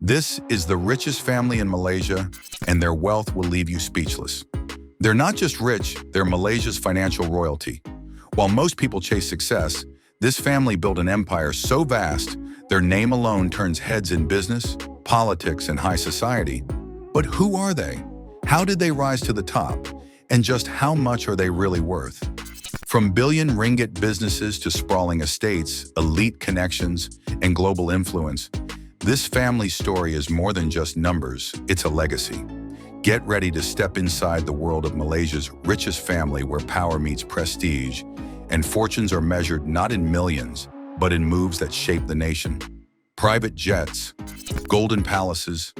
This is the richest family in Malaysia, and their wealth will leave you speechless. They're not just rich, they're Malaysia's financial royalty. While most people chase success, this family built an empire so vast, their name alone turns heads in business, politics, and high society. But who are they? How did they rise to the top? And just how much are they really worth? From billion ringgit businesses to sprawling estates, elite connections, and global influence, this family story is more than just numbers, it's a legacy. Get ready to step inside the world of Malaysia's richest family where power meets prestige, and fortunes are measured not in millions, but in moves that shape the nation. Private jets, golden palaces,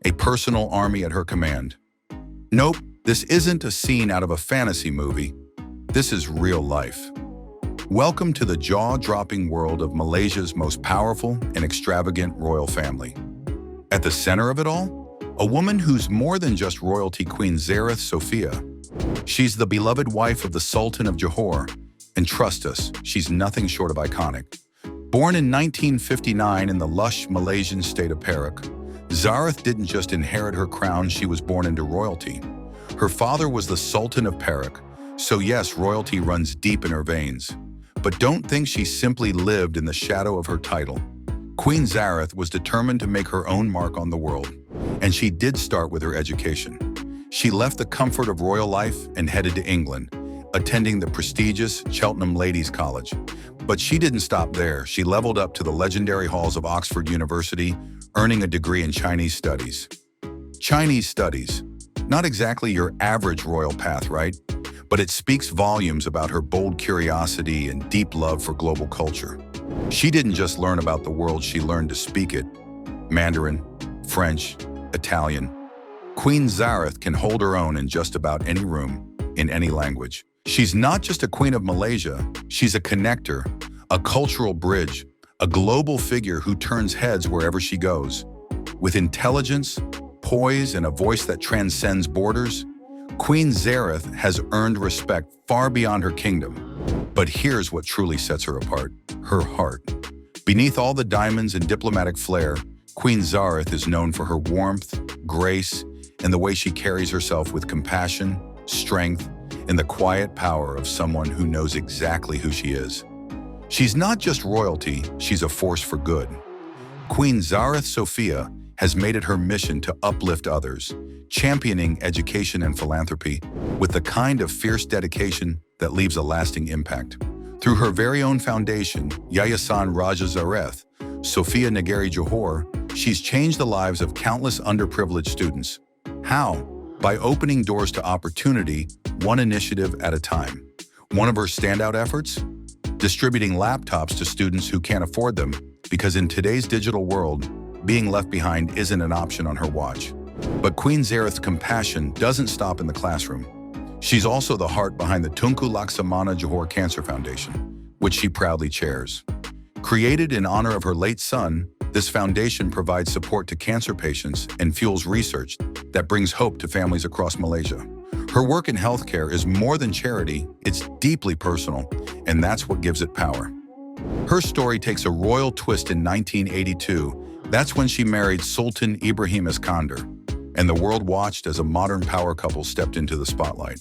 a personal army at her command. Nope, this isn't a scene out of a fantasy movie. This is real life. Welcome to the jaw-dropping world of Malaysia's most powerful and extravagant royal family. At the center of it all, a woman who's more than just royalty, Queen Zareth Sophia. She's the beloved wife of the Sultan of Johor, and trust us, she's nothing short of iconic. Born in 1959 in the lush Malaysian state of Perak, Zareth didn't just inherit her crown, she was born into royalty. Her father was the Sultan of Perak, so yes, royalty runs deep in her veins. But don't think she simply lived in the shadow of her title. Queen Zareth was determined to make her own mark on the world, and she did start with her education. She left the comfort of royal life and headed to England, attending the prestigious Cheltenham Ladies' College. But she didn't stop there. She leveled up to the legendary halls of Oxford University, earning a degree in Chinese studies. Chinese studies. Not exactly your average royal path, right? But it speaks volumes about her bold curiosity and deep love for global culture. She didn't just learn about the world, she learned to speak it. Mandarin, French, Italian. Queen Zareth can hold her own in just about any room, in any language. She's not just a queen of Malaysia, she's a connector, a cultural bridge, a global figure who turns heads wherever she goes. With intelligence, poise, and a voice that transcends borders, Queen Zareth has earned respect far beyond her kingdom. But here's what truly sets her apart: her heart. Beneath all the diamonds and diplomatic flair, Queen Zareth is known for her warmth, grace, and the way she carries herself with compassion, strength, and the quiet power of someone who knows exactly who she is. She's not just royalty, she's a force for good. Queen Zareth Sophia has made it her mission to uplift others, championing education and philanthropy with the kind of fierce dedication that leaves a lasting impact. Through her very own foundation, Yayasan Raja Zareth, Sophia Negeri Johor, she's changed the lives of countless underprivileged students. How? By opening doors to opportunity, one initiative at a time. One of her standout efforts? Distributing laptops to students who can't afford them, because in today's digital world, being left behind isn't an option on her watch. But Queen Zareth's compassion doesn't stop in the classroom. She's also the heart behind the Tunku Laksamana Johor Cancer Foundation, which she proudly chairs. Created in honor of her late son, this foundation provides support to cancer patients and fuels research that brings hope to families across Malaysia. Her work in healthcare is more than charity, it's deeply personal, and that's what gives it power. Her story takes a royal twist in 1982. That's when she married Sultan Ibrahim Iskandar, and the world watched as a modern power couple stepped into the spotlight.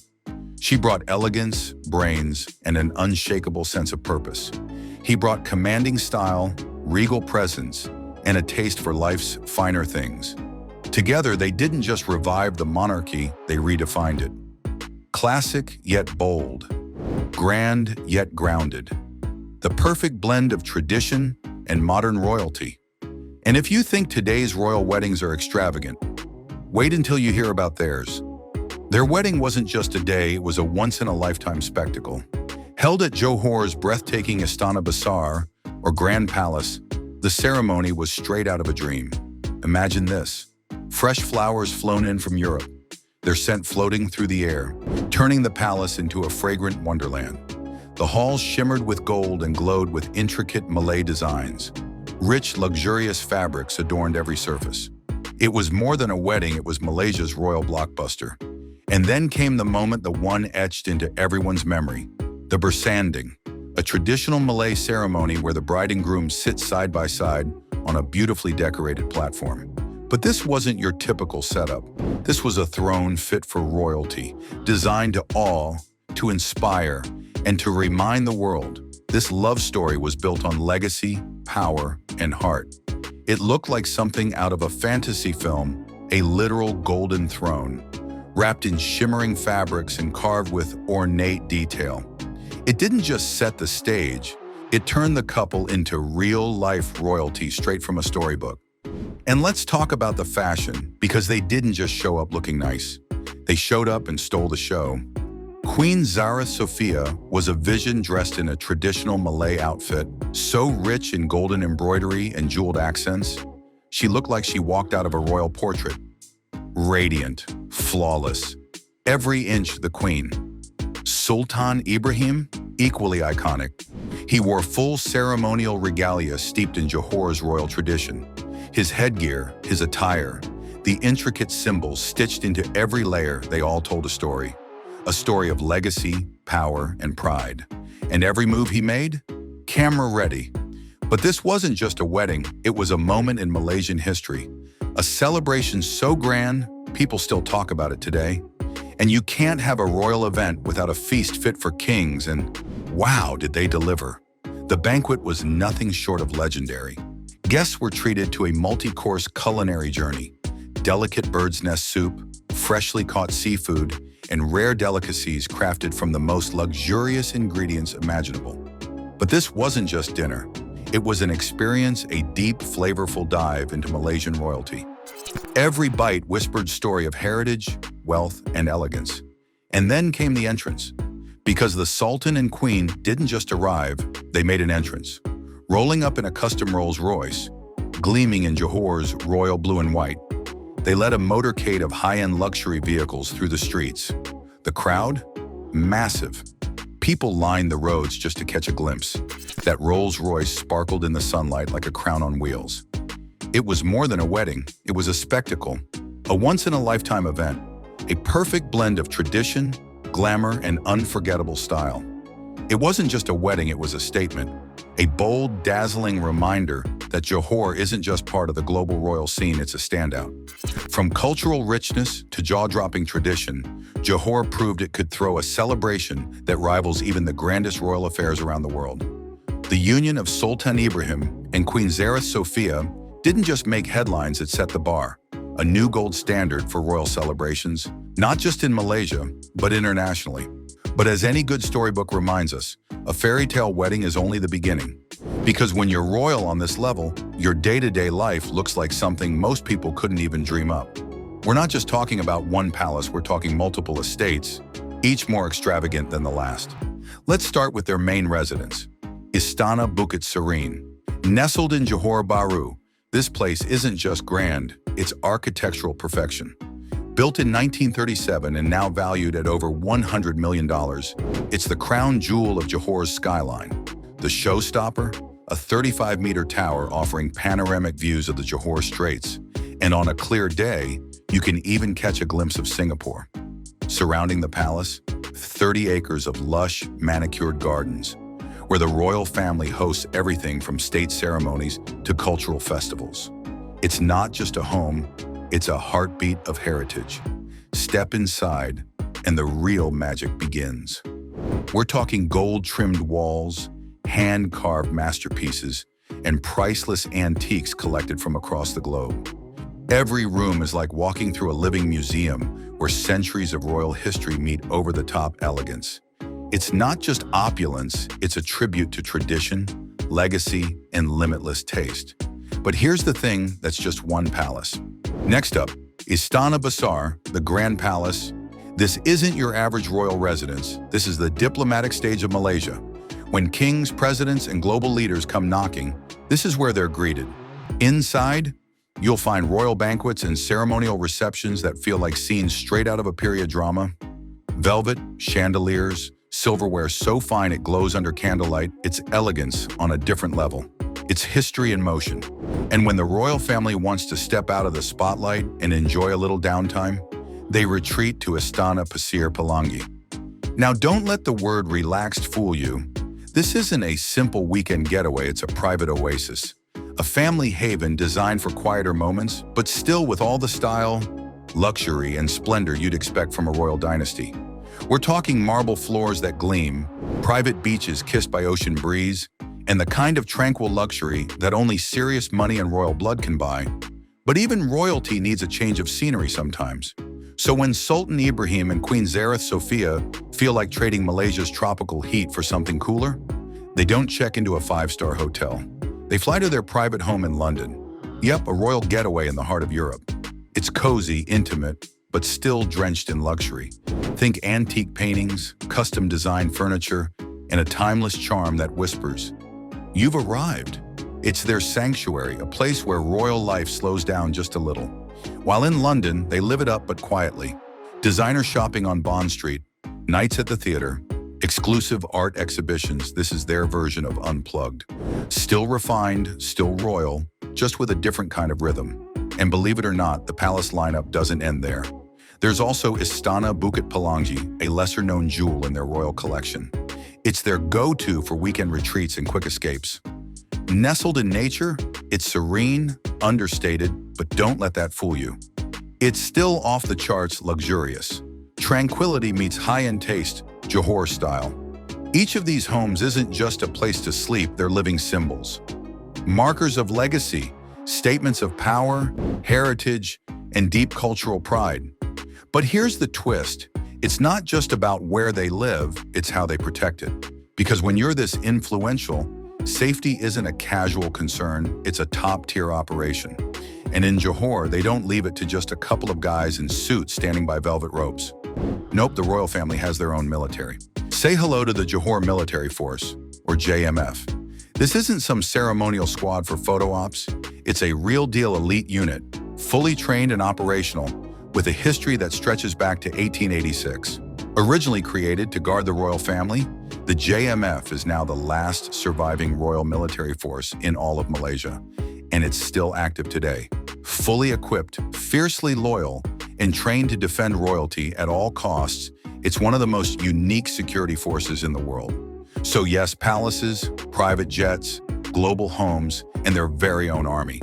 She brought elegance, brains, and an unshakable sense of purpose. He brought commanding style, regal presence, and a taste for life's finer things. Together, they didn't just revive the monarchy, they redefined it. Classic yet bold, grand yet grounded. The perfect blend of tradition and modern royalty. And if you think today's royal weddings are extravagant, wait until you hear about theirs. Their wedding wasn't just a day, it was a once-in-a-lifetime spectacle. Held at Johor's breathtaking Istana Besar, or Grand Palace, the ceremony was straight out of a dream. Imagine this: fresh flowers flown in from Europe, their scent floating through the air, turning the palace into a fragrant wonderland. The halls shimmered with gold and glowed with intricate Malay designs. Rich, luxurious fabrics adorned every surface. It was more than a wedding, it was Malaysia's royal blockbuster. And then came the moment, the one etched into everyone's memory: the bersanding, a traditional Malay ceremony where the bride and groom sit side by side on a beautifully decorated platform. But this wasn't your typical setup. This was a throne fit for royalty, designed to awe, to inspire, and to remind the world. This love story was built on legacy, power, and heart. It looked like something out of a fantasy film, a literal golden throne, wrapped in shimmering fabrics and carved with ornate detail. It didn't just set the stage, it turned the couple into real-life royalty straight from a storybook. And let's talk about the fashion, because they didn't just show up looking nice. They showed up and stole the show. Queen Zara Sofia was a vision dressed in a traditional Malay outfit, so rich in golden embroidery and jeweled accents. She looked like she walked out of a royal portrait. Radiant, flawless, every inch the queen. Sultan Ibrahim, equally iconic. He wore full ceremonial regalia steeped in Johor's royal tradition. His headgear, his attire, the intricate symbols stitched into every layer, they all told a story. A story of legacy, power, and pride. And every move he made? Camera ready. But this wasn't just a wedding, it was a moment in Malaysian history. A celebration so grand, people still talk about it today. And you can't have a royal event without a feast fit for kings, and wow, did they deliver. The banquet was nothing short of legendary. Guests were treated to a multi-course culinary journey. Delicate bird's nest soup, freshly caught seafood, and rare delicacies crafted from the most luxurious ingredients imaginable. But this wasn't just dinner. It was an experience, a deep, flavorful dive into Malaysian royalty. Every bite whispered story of heritage, wealth, and elegance. And then came the entrance. Because the Sultan and Queen didn't just arrive, they made an entrance. Rolling up in a custom Rolls Royce, gleaming in Johor's royal blue and white. They led a motorcade of high-end luxury vehicles through the streets. The crowd? Massive. People lined the roads just to catch a glimpse. That Rolls Royce sparkled in the sunlight like a crown on wheels. It was more than a wedding, it was a spectacle, a once-in-a-lifetime event, a perfect blend of tradition, glamour, and unforgettable style. It wasn't just a wedding, it was a statement, a bold, dazzling reminder that Johor isn't just part of the global royal scene, it's a standout. From cultural richness to jaw-dropping tradition, Johor proved it could throw a celebration that rivals even the grandest royal affairs around the world. The union of Sultan Ibrahim and Queen Zara Sofia didn't just make headlines, it set the bar, a new gold standard for royal celebrations, not just in Malaysia, but internationally. But as any good storybook reminds us, a fairy tale wedding is only the beginning. Because when you're royal on this level, your day-to-day life looks like something most people couldn't even dream up. We're not just talking about one palace, we're talking multiple estates, each more extravagant than the last. Let's start with their main residence, Istana Bukit Serene. Nestled in Johor Bahru, this place isn't just grand, it's architectural perfection. Built in 1937 and now valued at over $100 million, it's the crown jewel of Johor's skyline. The showstopper? A 35-meter tower offering panoramic views of the Johor Straits. And on a clear day, you can even catch a glimpse of Singapore. Surrounding the palace, 30 acres of lush, manicured gardens, where the royal family hosts everything from state ceremonies to cultural festivals. It's not just a home, it's a heartbeat of heritage. Step inside, and the real magic begins. We're talking gold-trimmed walls, hand-carved masterpieces, and priceless antiques collected from across the globe. Every room is like walking through a living museum where centuries of royal history meet over-the-top elegance. It's not just opulence, it's a tribute to tradition, legacy, and limitless taste. But here's the thing, that's just one palace. Next up, Istana Besar, the Grand Palace. This isn't your average royal residence. This is the diplomatic stage of Malaysia. When kings, presidents, and global leaders come knocking, this is where they're greeted. Inside, you'll find royal banquets and ceremonial receptions that feel like scenes straight out of a period drama. Velvet, chandeliers, silverware so fine it glows under candlelight, it's elegance on a different level. It's history in motion. And when the royal family wants to step out of the spotlight and enjoy a little downtime, they retreat to Istana Pasir Pelangi. Now don't let the word relaxed fool you. This isn't a simple weekend getaway, it's a private oasis. a family haven designed for quieter moments, but still with all the style, luxury, and splendor you'd expect from a royal dynasty. We're talking marble floors that gleam, private beaches kissed by ocean breeze, and the kind of tranquil luxury that only serious money and royal blood can buy. But even royalty needs a change of scenery sometimes. So when Sultan Ibrahim and Queen Zareth Sophia feel like trading Malaysia's tropical heat for something cooler, they don't check into a five-star hotel. They fly to their private home in London. Yep, a royal getaway in the heart of Europe. It's cozy, intimate, but still drenched in luxury. Think antique paintings, custom-designed furniture, and a timeless charm that whispers, "You've arrived." It's their sanctuary, a place where royal life slows down just a little. While in London, they live it up but quietly. Designer shopping on Bond Street, nights at the theater, exclusive art exhibitions. This is their version of unplugged. Still refined, still royal, just with a different kind of rhythm. And believe it or not, the palace lineup doesn't end there. There's also Istana Bukit Pelangi, a lesser-known jewel in their royal collection. It's their go-to for weekend retreats and quick escapes. Nestled in nature, it's serene, understated, but don't let that fool you. It's still off the charts luxurious. Tranquility meets high-end taste, Johor style. Each of these homes isn't just a place to sleep, they're living symbols. Markers of legacy, statements of power, heritage, and deep cultural pride. But here's the twist. It's not just about where they live, it's how they protect it. Because when you're this influential, safety isn't a casual concern, it's a top-tier operation. And in Johor, they don't leave it to just a couple of guys in suits standing by velvet ropes. Nope, the royal family has their own military. Say hello to the Johor Military Force, or JMF. This isn't some ceremonial squad for photo ops. It's a real-deal elite unit, fully trained and operational, with a history that stretches back to 1886. Originally created to guard the royal family, the JMF is now the last surviving royal military force in all of Malaysia, and it's still active today. Fully equipped, fiercely loyal, and trained to defend royalty at all costs, it's one of the most unique security forces in the world. So yes, palaces, private jets, global homes, and their very own army.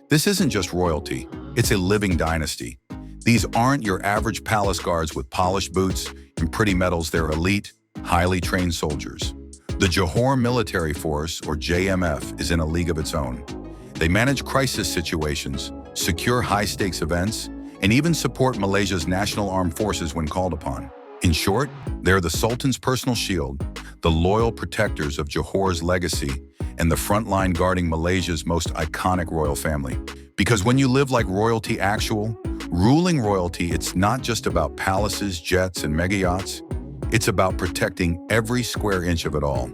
This isn't just royalty, it's a living dynasty. These aren't your average palace guards with polished boots and pretty medals, they're elite, highly trained soldiers. The Johor Military Force, or JMF, is in a league of its own. They manage crisis situations, secure high-stakes events, and even support Malaysia's national armed forces when called upon. In short, they're the Sultan's personal shield, the loyal protectors of Johor's legacy, and the front line guarding Malaysia's most iconic royal family. Because when you live like royalty actual, ruling royalty, it's not just about palaces, jets, and mega yachts. It's about protecting every square inch of it all.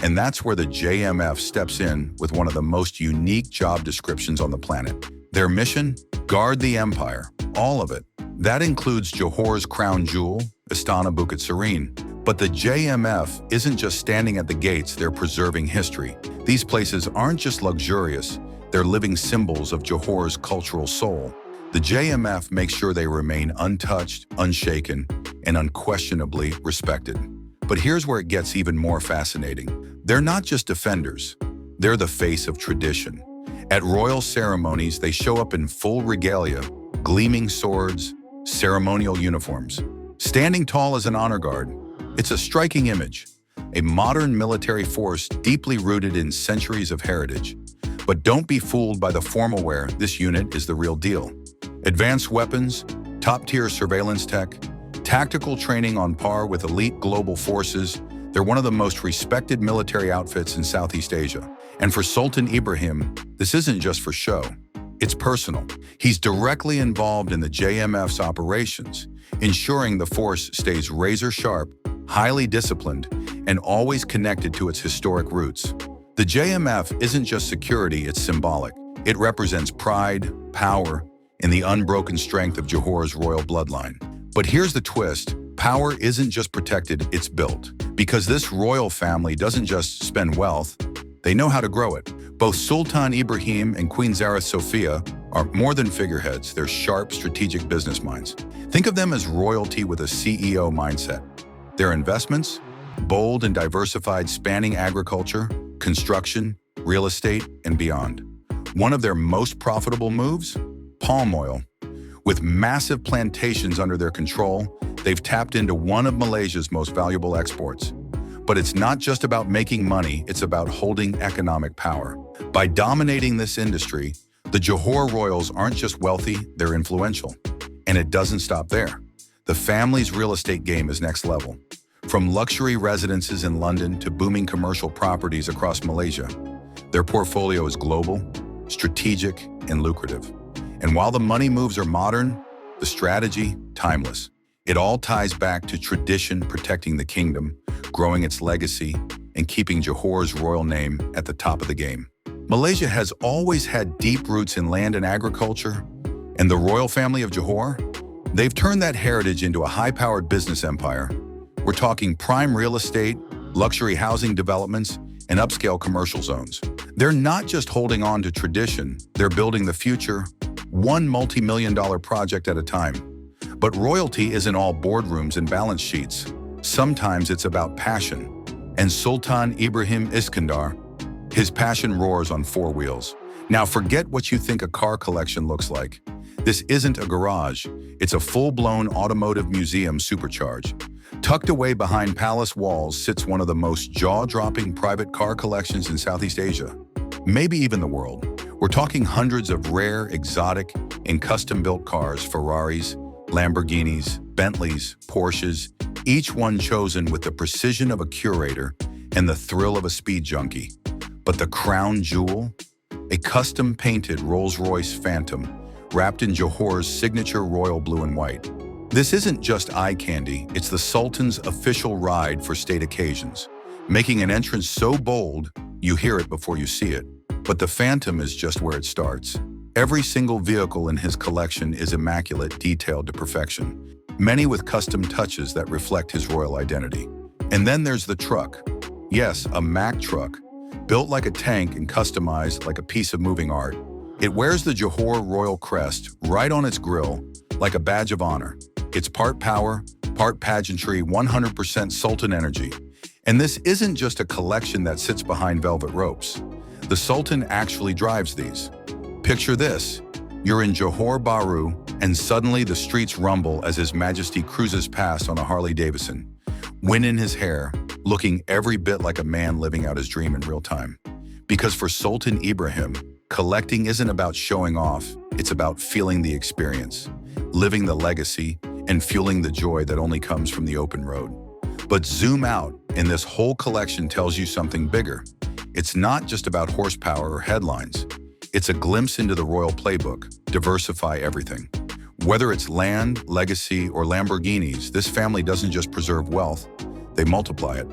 And that's where the JMF steps in with one of the most unique job descriptions on the planet. Their mission? Guard the empire, all of it. That includes Johor's crown jewel, Istana Bukit Serene. But the JMF isn't just standing at the gates, they're preserving history. These places aren't just luxurious, they're living symbols of Johor's cultural soul. The JMF makes sure they remain untouched, unshaken, and unquestionably respected. But here's where it gets even more fascinating. They're not just defenders, they're the face of tradition. At royal ceremonies, they show up in full regalia, gleaming swords, ceremonial uniforms. Standing tall as an honor guard, it's a striking image, a modern military force deeply rooted in centuries of heritage. But don't be fooled by the formal wear, this unit is the real deal. Advanced weapons, top-tier surveillance tech, tactical training on par with elite global forces, they're one of the most respected military outfits in Southeast Asia. And for Sultan Ibrahim, this isn't just for show, it's personal. He's directly involved in the JMF's operations, ensuring the force stays razor-sharp, highly disciplined, and always connected to its historic roots. The JMF isn't just security, it's symbolic. It represents pride, power, and the unbroken strength of Johor's royal bloodline. But here's the twist. Power isn't just protected, it's built. Because this royal family doesn't just spend wealth, they know how to grow it. Both Sultan Ibrahim and Queen Zareth Sophia are more than figureheads, they're sharp, strategic business minds. Think of them as royalty with a CEO mindset. Their investments? Bold and diversified, spanning agriculture, construction, real estate, and beyond. One of their most profitable moves? Palm oil. With massive plantations under their control, they've tapped into one of Malaysia's most valuable exports. But it's not just about making money, it's about holding economic power. By dominating this industry, the Johor royals aren't just wealthy, they're influential. And it doesn't stop there. The family's real estate game is next level. From luxury residences in London to booming commercial properties across Malaysia, their portfolio is global, strategic, and lucrative. And while the money moves are modern, the strategy, timeless. It all ties back to tradition protecting the kingdom, growing its legacy, and keeping Johor's royal name at the top of the game. Malaysia has always had deep roots in land and agriculture, and the royal family of Johor, they've turned that heritage into a high-powered business empire. We're talking prime real estate, luxury housing developments, and upscale commercial zones. They're not just holding on to tradition, they're building the future, one multi-million-dollar project at a time. But royalty isn't all boardrooms and balance sheets. Sometimes it's about passion. And Sultan Ibrahim Iskandar, his passion roars on four wheels. Now forget what you think a car collection looks like. This isn't a garage. It's a full-blown automotive museum supercharged. Tucked away behind palace walls sits one of the most jaw-dropping private car collections in Southeast Asia, maybe even the world. We're talking hundreds of rare, exotic, and custom-built cars, Ferraris, Lamborghinis, Bentleys, Porsches, each one chosen with the precision of a curator and the thrill of a speed junkie. But the crown jewel? A custom-painted Rolls-Royce Phantom wrapped in Johor's signature royal blue and white. This isn't just eye candy, it's the Sultan's official ride for state occasions, making an entrance so bold, you hear it before you see it. But the Phantom is just where it starts. Every single vehicle in his collection is immaculate, detailed to perfection, many with custom touches that reflect his royal identity. And then there's the truck. Yes, a Mack truck, built like a tank and customized like a piece of moving art. It wears the Johor royal crest right on its grille, like a badge of honor. It's part power, part pageantry, 100% Sultan energy. And this isn't just a collection that sits behind velvet ropes. The Sultan actually drives these. Picture this. You're in Johor Bahru, and suddenly the streets rumble as His Majesty cruises past on a Harley Davidson, wind in his hair, looking every bit like a man living out his dream in real time. Because for Sultan Ibrahim, collecting isn't about showing off, it's about feeling the experience, living the legacy, and fueling the joy that only comes from the open road. But zoom out, and this whole collection tells you something bigger. It's not just about horsepower or headlines. It's a glimpse into the royal playbook, diversify everything. Whether it's land, legacy, or Lamborghinis, this family doesn't just preserve wealth, they multiply it.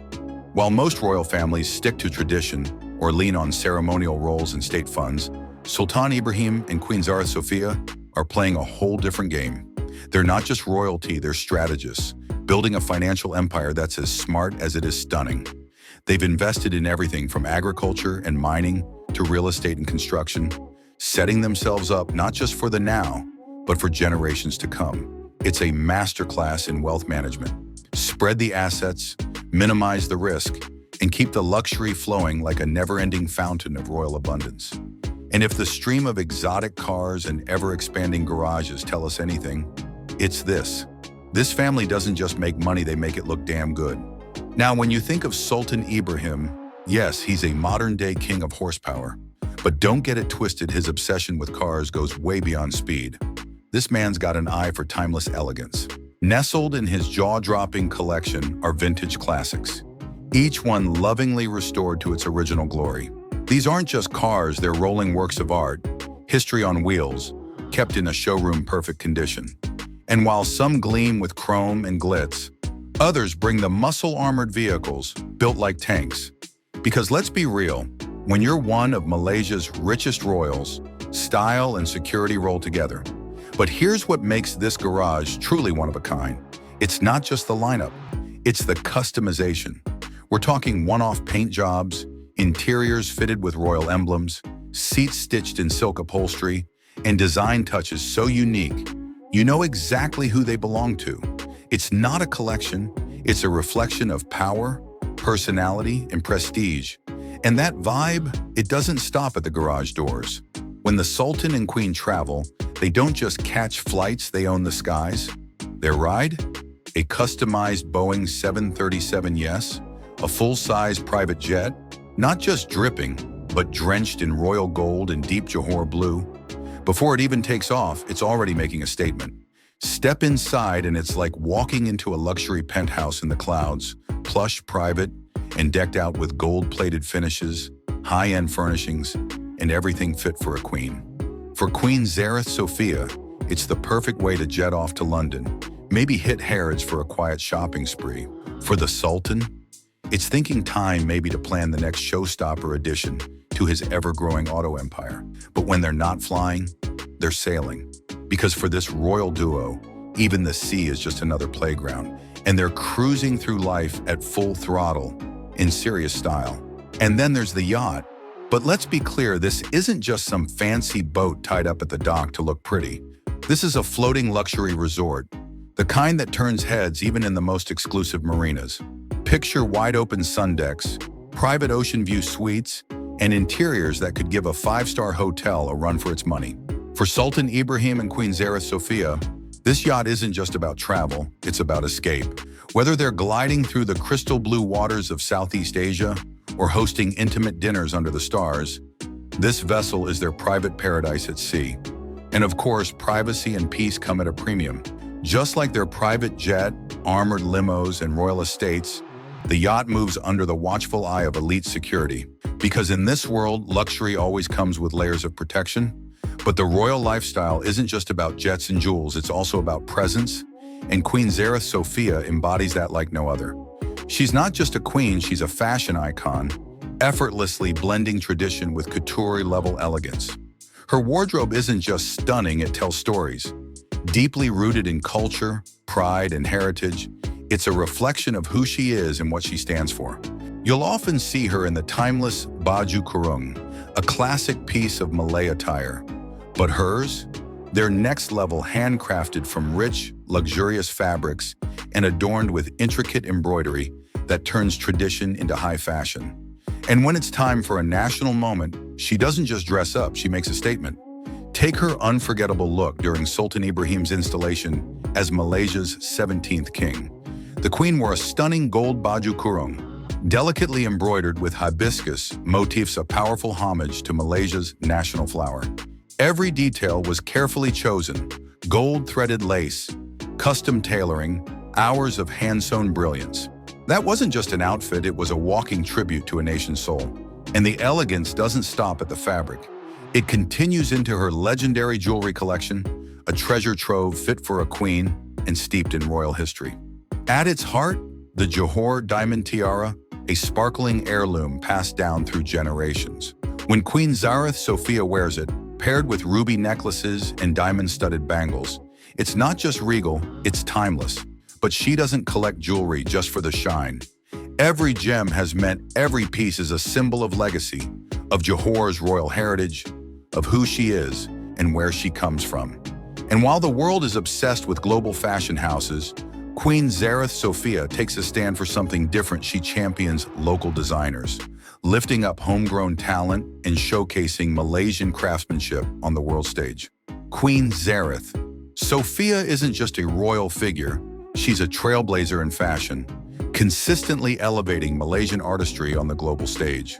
While most royal families stick to tradition or lean on ceremonial roles and state funds, Sultan Ibrahim and Queen Zara Sofia are playing a whole different game. They're not just royalty, they're strategists, building a financial empire that's as smart as it is stunning. They've invested in everything from agriculture and mining to real estate and construction, setting themselves up not just for the now, but for generations to come. It's a masterclass in wealth management. Spread the assets, minimize the risk, and keep the luxury flowing like a never-ending fountain of royal abundance. And if the stream of exotic cars and ever-expanding garages tell us anything, it's this. This family doesn't just make money, they make it look damn good. Now, when you think of Sultan Ibrahim, yes, he's a modern-day king of horsepower. But don't get it twisted, his obsession with cars goes way beyond speed. This man's got an eye for timeless elegance. Nestled in his jaw-dropping collection are vintage classics, each one lovingly restored to its original glory. These aren't just cars, they're rolling works of art, history on wheels, kept in a showroom-perfect condition. And while some gleam with chrome and glitz, others bring the muscle-armored vehicles built like tanks. Because let's be real, when you're one of Malaysia's richest royals, style and security roll together. But here's what makes this garage truly one of a kind. It's not just the lineup, it's the customization. We're talking one-off paint jobs, interiors fitted with royal emblems, seats stitched in silk upholstery, and design touches so unique, you know exactly who they belong to. It's not a collection, it's a reflection of power, personality, and prestige. And that vibe, it doesn't stop at the garage doors. When the Sultan and Queen travel, they don't just catch flights, they own the skies. Their ride? A customized Boeing 737 Yes, a full-size private jet, not just dripping, but drenched in royal gold and deep Johor blue. Before it even takes off, it's already making a statement. Step inside and it's like walking into a luxury penthouse in the clouds, plush, private, and decked out with gold-plated finishes, high-end furnishings, and everything fit for a queen. For Queen Zareth Sophia, it's the perfect way to jet off to London, maybe hit Harrods for a quiet shopping spree. For the Sultan, it's thinking time maybe to plan the next showstopper addition to his ever-growing auto empire. But when they're not flying, they're sailing. Because for this royal duo, even the sea is just another playground, and they're cruising through life at full throttle, in serious style. And then there's the yacht. But let's be clear, this isn't just some fancy boat tied up at the dock to look pretty. This is a floating luxury resort, the kind that turns heads even in the most exclusive marinas. Picture wide-open sun decks, private ocean view suites, and interiors that could give a five-star hotel a run for its money. For Sultan Ibrahim and Queen Zareth Sophia, this yacht isn't just about travel, it's about escape. Whether they're gliding through the crystal blue waters of Southeast Asia or hosting intimate dinners under the stars, this vessel is their private paradise at sea. And of course, privacy and peace come at a premium. Just like their private jet, armored limos, and royal estates, the yacht moves under the watchful eye of elite security. Because in this world, luxury always comes with layers of protection. But the royal lifestyle isn't just about jets and jewels, it's also about presence, and Queen Zareth Sophia embodies that like no other. She's not just a queen, she's a fashion icon, effortlessly blending tradition with couture-level elegance. Her wardrobe isn't just stunning, it tells stories. Deeply rooted in culture, pride, and heritage, it's a reflection of who she is and what she stands for. You'll often see her in the timeless baju kurung, a classic piece of Malay attire. But hers? They're next-level, handcrafted from rich, luxurious fabrics and adorned with intricate embroidery that turns tradition into high fashion. And when it's time for a national moment, she doesn't just dress up, she makes a statement. Take her unforgettable look during Sultan Ibrahim's installation as Malaysia's 17th king. The queen wore a stunning gold baju kurung, delicately embroidered with hibiscus motifs, a powerful homage to Malaysia's national flower. Every detail was carefully chosen, gold-threaded lace, custom tailoring, hours of hand-sewn brilliance. That wasn't just an outfit, it was a walking tribute to a nation's soul. And the elegance doesn't stop at the fabric. It continues into her legendary jewelry collection, a treasure trove fit for a queen and steeped in royal history. At its heart, the Johor diamond tiara, a sparkling heirloom passed down through generations. When Queen Zareth Sophia wears it, paired with ruby necklaces and diamond-studded bangles, it's not just regal, it's timeless. But she doesn't collect jewelry just for the shine. Every gem has meant every piece is a symbol of legacy, of Johor's royal heritage, of who she is and where she comes from. And while the world is obsessed with global fashion houses, Queen Zareth Sophia takes a stand for something different. She champions local designers, lifting up homegrown talent and showcasing Malaysian craftsmanship on the world stage. Queen Zareth Sophia isn't just a royal figure, she's a trailblazer in fashion, consistently elevating Malaysian artistry on the global stage.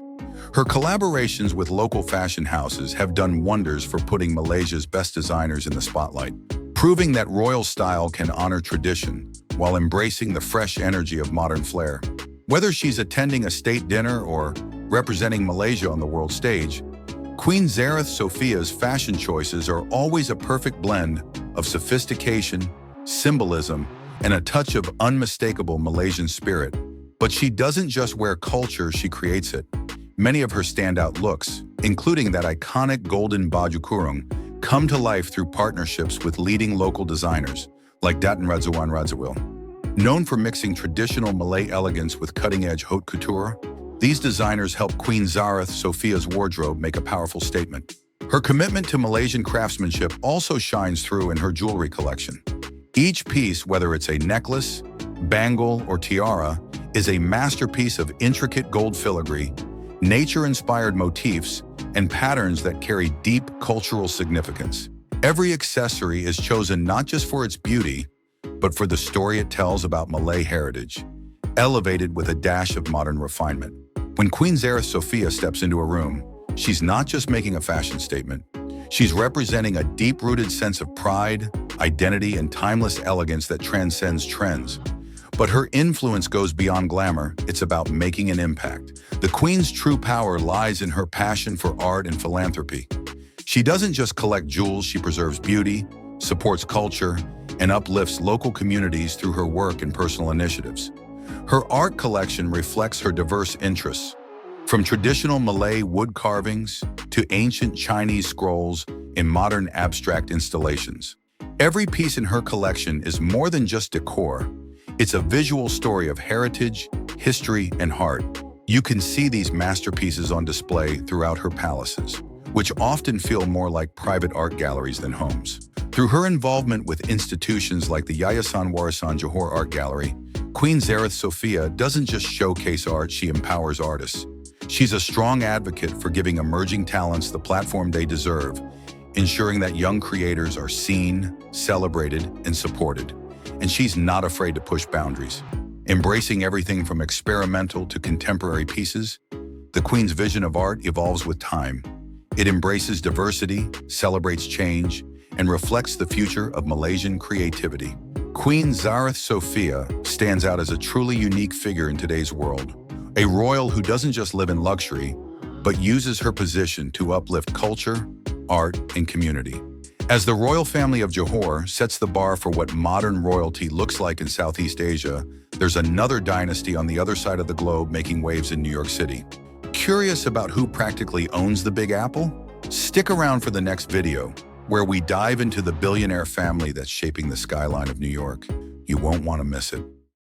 Her collaborations with local fashion houses have done wonders for putting Malaysia's best designers in the spotlight, proving that royal style can honor tradition while embracing the fresh energy of modern flair. Whether she's attending a state dinner or representing Malaysia on the world stage, Queen Zareth Sophia's fashion choices are always a perfect blend of sophistication, symbolism, and a touch of unmistakable Malaysian spirit. But she doesn't just wear culture, she creates it. Many of her standout looks, including that iconic golden baju kurung, come to life through partnerships with leading local designers, like Datin Radzawan Radzawil. Known for mixing traditional Malay elegance with cutting-edge haute couture, these designers help Queen Zareth Sophia's wardrobe make a powerful statement. Her commitment to Malaysian craftsmanship also shines through in her jewelry collection. Each piece, whether it's a necklace, bangle, or tiara, is a masterpiece of intricate gold filigree, nature-inspired motifs, and patterns that carry deep cultural significance. Every accessory is chosen not just for its beauty, but for the story it tells about Malay heritage, elevated with a dash of modern refinement. When Queen Zareth Sophia steps into a room, she's not just making a fashion statement. She's representing a deep-rooted sense of pride, identity, and timeless elegance that transcends trends. But her influence goes beyond glamour. It's about making an impact. The Queen's true power lies in her passion for art and philanthropy. She doesn't just collect jewels, she preserves beauty, supports culture, and uplifts local communities through her work and personal initiatives. Her art collection reflects her diverse interests, from traditional Malay wood carvings to ancient Chinese scrolls and modern abstract installations. Every piece in her collection is more than just decor. It's a visual story of heritage, history, and heart. You can see these masterpieces on display throughout her palaces, which often feel more like private art galleries than homes. Through her involvement with institutions like the Yayasan Warisan Johor Art Gallery, Queen Zareth Sophia doesn't just showcase art, she empowers artists. She's a strong advocate for giving emerging talents the platform they deserve, ensuring that young creators are seen, celebrated, and supported. And she's not afraid to push boundaries. Embracing everything from experimental to contemporary pieces, the Queen's vision of art evolves with time. It embraces diversity, celebrates change, and reflects the future of Malaysian creativity. Queen Zareth Sophia stands out as a truly unique figure in today's world. A royal who doesn't just live in luxury, but uses her position to uplift culture, art, and community. As the royal family of Johor sets the bar for what modern royalty looks like in Southeast Asia, there's another dynasty on the other side of the globe making waves in New York City. Curious about who practically owns the Big Apple? Stick around for the next video, where we dive into the billionaire family that's shaping the skyline of New York. You won't want to miss it.